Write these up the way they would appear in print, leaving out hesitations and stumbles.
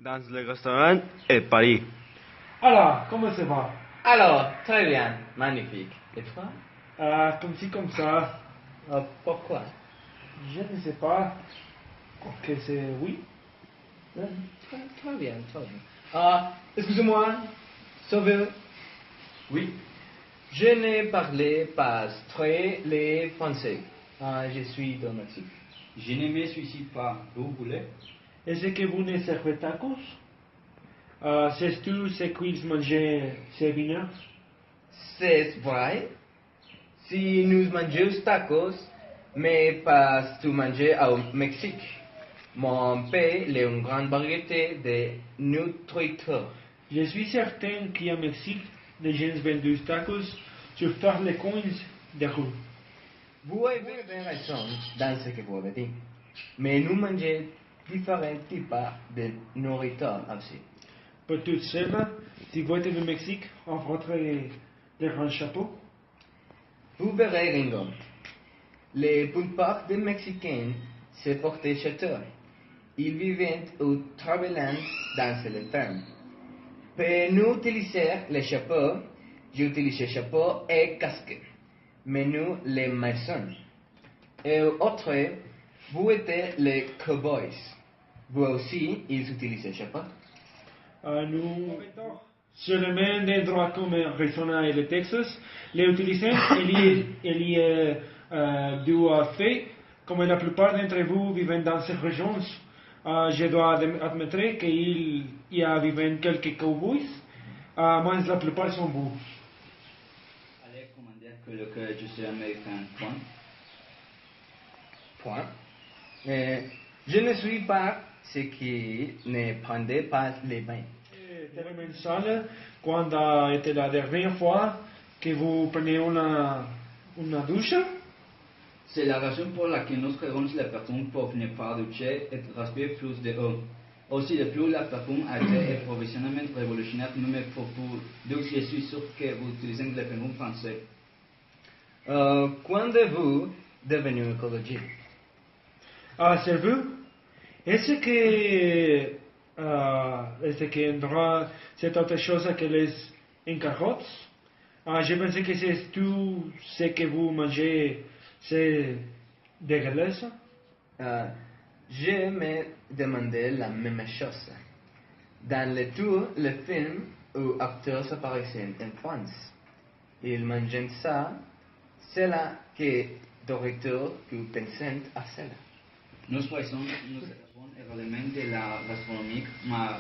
dans le restaurant et Paris. Alors, comment ça va? Alors, très bien, magnifique. Et toi? Comme ci, comme ça. Pourquoi? Je ne sais pas. Que c'est oui. Très bien, très bien. Excusez-moi, Sauveur. Oui, Je ne parle pas très le français. Je suis de Mexique. je ne me suicide pas. Vous voulez? Est-ce que vous ne servez tacos? Sais-tu ce qu'ils mangeaient ces vinaigres? C'est vrai. Si nous mangeons tacos, mais pas tout manger au Mexique. Mon père a une grande variété de nourriture. Je suis certain qu'au Mexique, les gens vendent des tacos sur faire les coins de rue. Vous avez bien raison dans ce que vous avez dit. Mais nous mangeons différents types de nourriture aussi. Pour tout cela, si vous êtes au Mexique, on rentre des grands chapeaux. Vous verrez, Ringo. Les plupart des Mexicains se portent château. Ils vivent ou travaillent dans les fermes. Pour nous utiliser les chapeaux, j'utilise chapeau et casque. Mais nous, les maçons. Et autre, vous êtes les cowboys. Vous aussi, ils utilisent chapeau. Nous, sur le même endroit comme Arizona et le Texas, les utilisons, il y a du fait, comme la plupart d'entre vous vivent dans ces régions, je dois admettre qu'il y a vivent quelques cowboys, mais la plupart sont vous. Allez commander que je suis américain. Point. Point. Je ne suis pas ce qui ne prendait pas les bains. Tellement sale, quand était la dernière fois que vous prenez une douche? C'est la raison pour laquelle nous créons les personnes pour ne pas doucher et respirer plus de eau. Aussi, depuis la parfum a été professionnellement révolutionnaire, même pour vous. Donc, je suis sûr que vous utilisez le parfum français. Quand êtes-vous devenu écologiste? C'est vous? Est-ce que droit, c'est autre chose que les carottes? Je pensais que c'est tout ce que vous mangez, c'est dégueulasse. Je me demandais la même chose. Dans le tour, le film où acteurs apparaissaient en France, ils mangeaient ça, c'est là que directeur que pensent à cela. Nous faisons un élément de la gastronomie, mais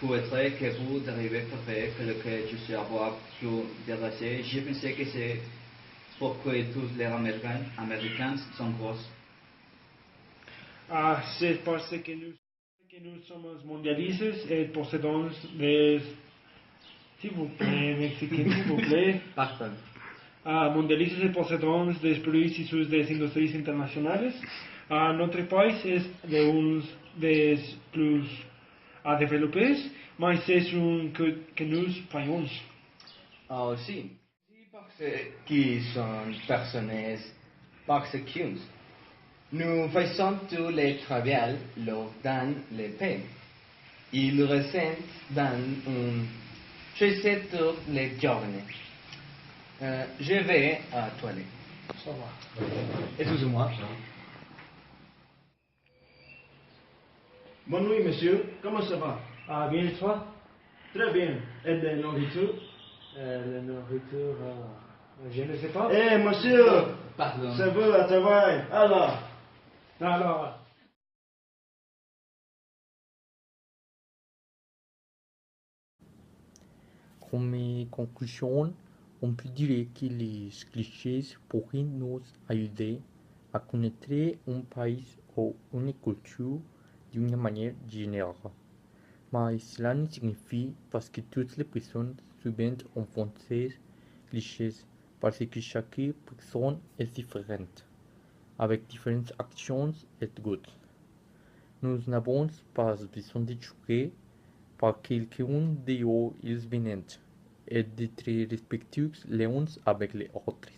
peut-être que vous arrivez à faire que je suis avoir plus déraissé. Je pensais que c'est pourquoi tous les Américains sont grosses. C'est parce que nous sommes mondialistes et possédons des... S'il vous plaît, Mexicains, s'il vous plaît. Pardon. Mondialistas y poseedores de produits issus des indústrias internacionales. Notre pays est un des plus développés, mais c'est un que nous faillons. Aussi, parce qu'ils sont personnes persécutées. Nous faisons tout le travail leur dans le pays. Ils ressentent dans un chez toutes les journées. Je vais à la toilette. Ça va. Excusez-moi. Bonne nuit, monsieur. Comment ça va? Bien et toi? Très bien. Et la nourriture? La nourriture, je ne sais pas. Eh, monsieur! Pardon. Ça va, à travail. Alors? Alors, Comme conclusion, on peut dire que les clichés pourraient nous aider à connaître un pays ou une culture d'une manière générale. Mais cela ne signifie pas que toutes les personnes subissent un français clichés parce que chaque personne est différente, avec différentes actions et goûts. Nous n'avons pas besoin de juger par quelqu'un d'eux ils viennent et d'être respectueux les uns avec les autres.